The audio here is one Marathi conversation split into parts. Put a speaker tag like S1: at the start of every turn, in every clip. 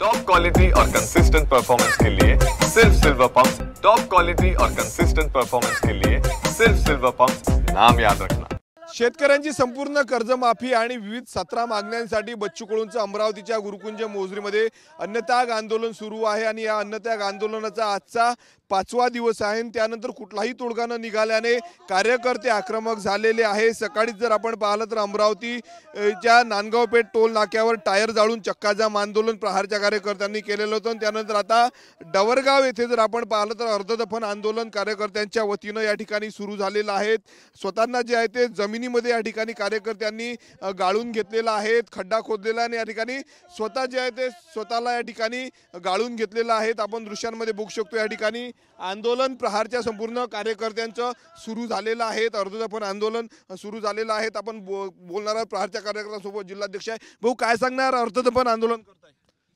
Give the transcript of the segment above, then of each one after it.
S1: टॉप क्वालिटी और कंसिस्टेंट परफॉर्मेंस के लिए सिर्फ सिल्वर पंप्स। टॉप क्वालिटी और कंसिस्टेंट परफॉर्मेंस के लिए सिर्फ सिल्वर पंप्स, नाम याद रखना।
S2: शेतकऱ्यांची संपूर्ण कर्जमाफी आणि विविध 17 मागण्यांसाठी बच्चू कडूंचं अमरावतीच्या गुरुकुंज मोझरीमध्ये अन्नत्याग आंदोलन सुरू आहे आणि या अन्नत्याग आंदोलनाचा आजचा 5वा दिवस आहे। त्यानंतर कुठलाही तोडगा न निघाल्याने कार्यकर्ते आक्रमक झालेले आहे। सकाळी जर आपण पाहिलं तर अमरावतीच्या नांदगावपेठ टोल नाक्यावर टायर जाळून चक्काजाम आंदोलन प्रहारच्या कार्यकर्त्यांनी केलेलं होतं। त्यानंतर आता डवरगाव येथे जर आपण पाहिलं तर अर्धदफन आंदोलन कार्यकर्त्यांच्या वतीनं या ठिकाणी सुरू झालेलं आहे। स्वतःना जे आहे ते जमिनीमध्ये या ठिकाणी कार्यकर्त्यांनी गाळून घेतलेलं आहे, खड्डा खोदलेला आणि या ठिकाणी स्वतः जे आहे ते स्वतःला या ठिकाणी गाळून घेतलेलं आहे। आपण दृश्यांमध्ये बघू शकतो या ठिकाणी आंदोलन प्रहारच्या संपूर्ण कार्यकर्त्यांचं सुरू झालेलं आहे। अर्धदफन आंदोलन सुरू झालेलं आहे। आपण बोलणारा प्रहारच्या कार्यकर्त्यांसोबत जिल्हाध्यक्ष आहे। भाऊ, काय सांगणार अर्धदफन आंदोलन करताय?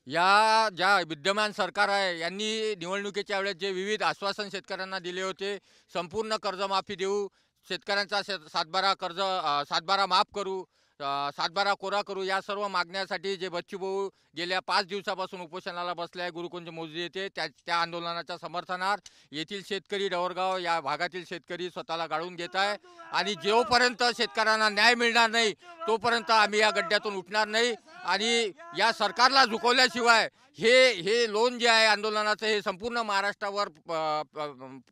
S3: या ज्या विद्यमान सरकार आहे यांनी निवडणुकीच्या वेळेस जे विविध आश्वासन शेतकऱ्यांना दिले होते, संपूर्ण कर्जमाफी देऊ, शेतकऱ्यांचा सातबारा माफ करू, सातबारा कोरा करू, या सर्व मागण्यासाठी जे बच्चू भाऊ गेल्या 5 दिवसापासून उपोषणाला बसले आहे गुरुकुंज मोझरी येथे, त्या आंदोलनाच्या समर्थनार्थ येथील शेतकरी, डवरगाव या भागातील शेतकरी स्वतःला गाळून घेत आहे। आणि जोपर्यंत शेतकऱ्यांना न्याय मिळणार नाही तोपर्यंत आम्ही या गड्ड्यातून उठणार नाही आणि या सरकारला झुकवल्याशिवाय हे लोन जे आहे आंदोलनाचं हे संपूर्ण महाराष्ट्रावर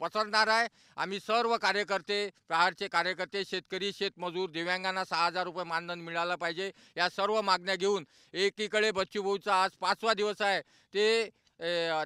S3: पसरणार आहे। आम्ही सर्व कार्यकर्ते, प्रहारचे कार्यकर्ते, शेतकरी, शेतमजूर, दिव्यांगांना 6,000 रुपये मानधन मिळालं पाहिजे, या सर्व मागण्या घेऊन एकीकडे बच्चू भाऊचा आज 5वा दिवस आहे, ते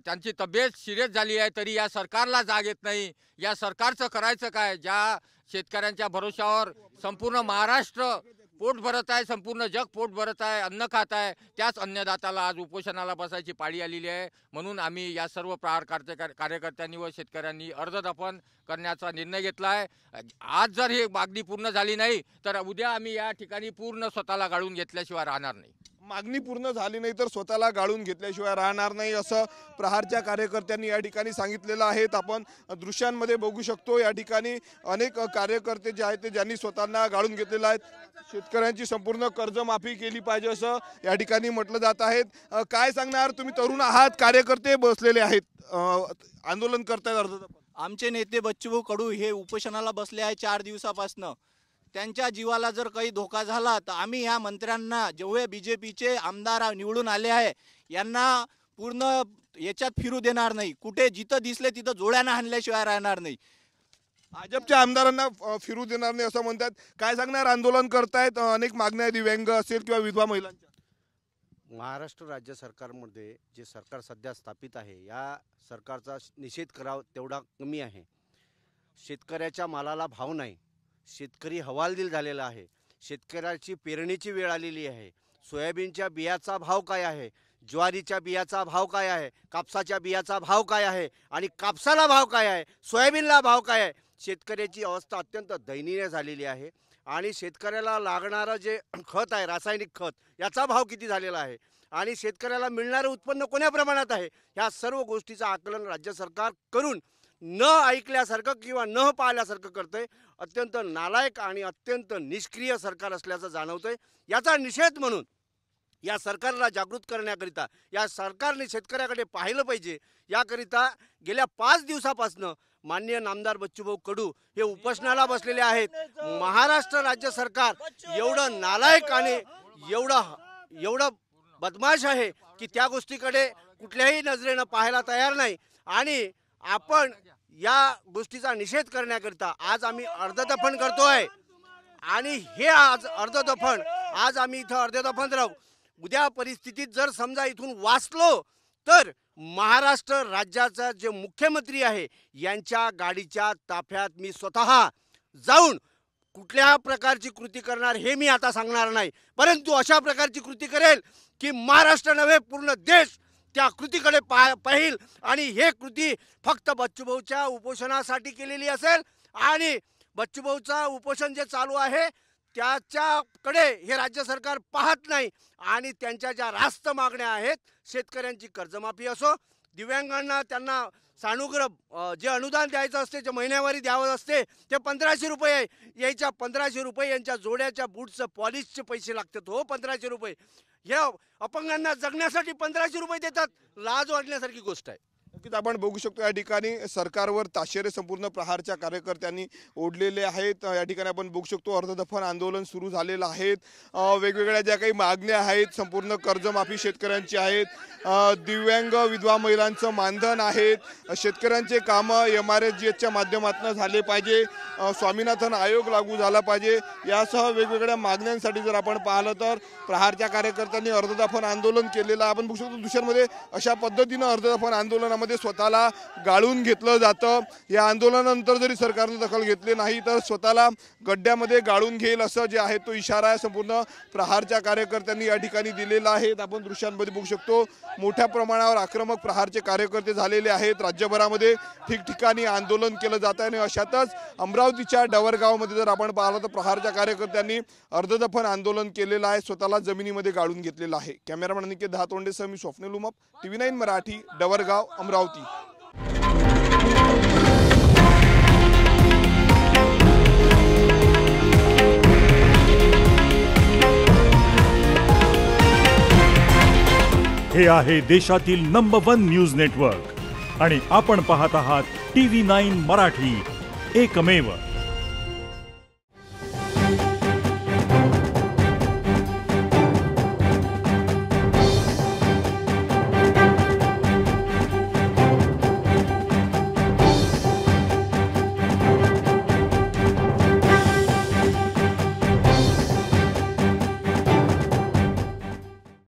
S3: त्यांची तब्येत सिरियस झाली आहे तरी या सरकारला जाग येत नाही। या सरकारचं करायचं काय? ज्या शेतकऱ्यांच्या भरोशावर संपूर्ण महाराष्ट्र पोट भरत आहे, संपूर्ण जग पोट भरत आहे, अन्न खात आहे, त्याच अन्नदात्याला आज उपोषणाला बसायची पाळी आलेली आहे। म्हणून आम्ही या सर्व प्रहार कार्यकर्त्यांनी व शेतकऱ्यांनी अर्धदफन करण्याचा निर्णय घेतला आहे। आज जर ही मागणी पूर्ण झाली नाही तर उद्या आम्ही या ठिकाणी पूर्ण स्वतःला गाळून घेतल्याशिवाय राहणार नाही।
S2: मागणी पूर्ण झाली नाही तर स्वतःला गाळून घेतल्याशिवाय राहणार नाही असं प्रहारच्या कार्यकर्त्यांनी या ठिकाणी सांगितलेलं आहे। आपण दृश्यांमध्ये बघू शकतो या ठिकाणी अनेक कार्यकर्ते जे आहेत ते ज्यांनी स्वतःला गाळून घेतलेलं आहे। शेतकऱ्यांची संपूर्ण कर्जमाफी केली पाहिजे असं या ठिकाणी म्हटलं जात आहे। काय सांगणार? तुम्ही तरुण आहात, कार्यकर्ते बसलेले आहेत, आंदोलन करतायत अर्धदफन।
S4: आमचे नेते बच्चूभाऊ कडू हे उपोषणाला बसले आहे 4 दिवसापासून। त्यांच्या जीवाला जर काही धोका झाला तर आम्ही ह्या मंत्र्यांना, जेवढे बीजेपीचे आमदार निवडून आले आहे, यांना पूर्ण याच्यात फिरू देणार नाही। कुठे जिथं दिसले तिथं जोड्यानं हाणल्याशिवाय राहणार नाही।
S2: भाजपच्या आमदारांना फिरू देणार नाही असं म्हणतात। काय सांगणार? आंदोलन करतायत, अनेक मागण्या, दिव्यांग असेल किंवा विधवा महिलांच्या।
S5: महाराष्ट्र राज्य सरकारमध्ये जे सरकार सध्या स्थापित आहे, या सरकारचा निषेध करावा तेवढा कमी आहे। शेतकऱ्याच्या मालाला भाव नाही, शेतकरी हवालदिल झालेला आहे। शेतकऱ्याची पेरणीची वेळ आलेली आहे। सोयाबीनच्या बियाचा भाव काय आहे, ज्वारीच्या बियाचा भाव काय आहे, कापसाच्या बियाचा भाव काय आहे आणि कापसाला भाव काय आहे, सोयाबीनला भाव काय आहे। शेतकऱ्याची अवस्था अत्यंत दयनीय झालेली आहे आणि शेतकऱ्याला लागणारं जे खत आहे, रासायनिक खत, याचा भाव किती झालेला आहे आणि शेतकऱ्याला मिळणारं उत्पन्न कोण्या प्रमाणात आहे, ह्या सर्व गोष्टीचं आकलन राज्य सरकार करून न ऐकल्यासारखं किंवा न पाहिल्यासारखं करतंय। अत्यंत नालायक आणि अत्यंत निष्क्रिय सरकार असल्याचं जाणवतंय। याचा निषेध म्हणून या सरकारला जागृत करण्याकरिता या सरकारने शेतकऱ्याकडे पाहिलं पाहिजे, याकरिता गेल्या 5 दिवसापासून माननीय नामदार बच्चूभाऊ कडू हे उपोषणाला बसलेले आहेत। महाराष्ट्र राज्य सरकार एवढं नालायक आणि एवढं बदमाश आहे की त्या गोष्टीकडे कुठल्याही नजरेनं पाहायला तयार नाही आणि आपण या गोष्टीचा निषेध करण्याकरिता आज आम्ही अर्धदफन करतोय आणि हे आज अर्धदफन, आज आम्ही इथं अर्धदफन राहू। उद्या परिस्थितीत जर समजा इथून वाचलो तर महाराष्ट्र राज्याचा जे मुख्यमंत्री आहे यांच्या गाडीच्या ताफ्यात मी स्वतः जाऊन कुठल्या प्रकारची कृती करणार हे मी आता सांगणार नाही, परंतु अशा प्रकारची कृती करेल की महाराष्ट्र नव्हे पूर्ण देश त्या कृतीकडे पाहिल आणि हे कृती फक्त बच्चूभाऊच्या उपोषणासाठी केलेली असेल आणि बच्चूभाऊचा उपोषण जे चालू आहे त्याच्याकडे हे राज्य सरकार पाहत नाही आणि त्यांच्या ज्या रास्त मागण्या आहेत, शेतकऱ्यांची कर्जमाफी असो, दिव्यांगांना त्यांना सानुग्रह जे अनुदान द्यायचं असते, जे महिन्यावारी द्यावं असते, ते 1500 रुपये यायच्या 1500 रुपये यांच्या जोड्याच्या बूटचं पॉलिशचे पैसे लागतात हो, 1500 रुपये या अपंगांना जगण्यासाठी 1500 रुपये देतात, लाज वाटण्यासारखी गोष्ट आहे.
S2: नक्कीच आपण बघू शकतो या ठिकाणी सरकारवर ताशेरे संपूर्ण प्रहारच्या कार्यकर्त्यांनी ओढलेले आहेत. या ठिकाणी आपण बघू शकतो अर्धदफन आंदोलन सुरू झालेलं आहे. वेगवेगळ्या ज्या काही मागण्या आहेत, संपूर्ण कर्जमाफी शेतकऱ्यांची आहेत, दिव्यांग विधवा महिलांचं मानधन आहेत, शेतकऱ्यांचे कामं MRSGSच्या माध्यमातून झाले पाहिजे, स्वामीनाथन आयोग लागू झाला पाहिजे, यासह वेगवेगळ्या मागण्यांसाठी जर आपण पाहिलं तर प्रहारच्या कार्यकर्त्यांनी अर्धदफन आंदोलन केलेलं आपण बघू शकतो. दुसऱ्यांमध्ये अशा पद्धतीनं अर्धदफन आंदोलनामध्ये स्वतःला गाळून घेतलं जातं. या आंदोलनानंतर जरी सरकारने दखल घेतली नाही तर स्वतःला गड्ड्यामध्ये गाळून घेईल असं जे आहे तो इशारा आहे संपूर्ण प्रहारच्या कार्यकर्त्यांनी या ठिकाणी दिलेला आहे. आपण दृश्यांमध्ये बघू शकतो मोठ्या प्रमाणावर आक्रमक प्रहारचे कार्यकर्ते झालेले आहेत. राज्यभरामध्ये ठिकठिकाणी आंदोलन केलं जात आहे आणि अशातच अमरावतीच्या डवरगावमध्ये जर आपण पाहिलं तर प्रहारच्या कार्यकर्त्यांनी अर्धदफन आंदोलन केलेलं आहे, स्वतःला जमिनीमध्ये गाळून घेतलेलं आहे. कॅमेरामॅन अनिकेत दहातोंडेसह मी स्वप्नील उमप, TV9 मराठी, डवरगाव, अमरावती.
S6: हे आहे देशातील नंबर 1 न्यूज नेटवर्क आणि आपण पाहत आहात TV9 मराठी, एकमेव.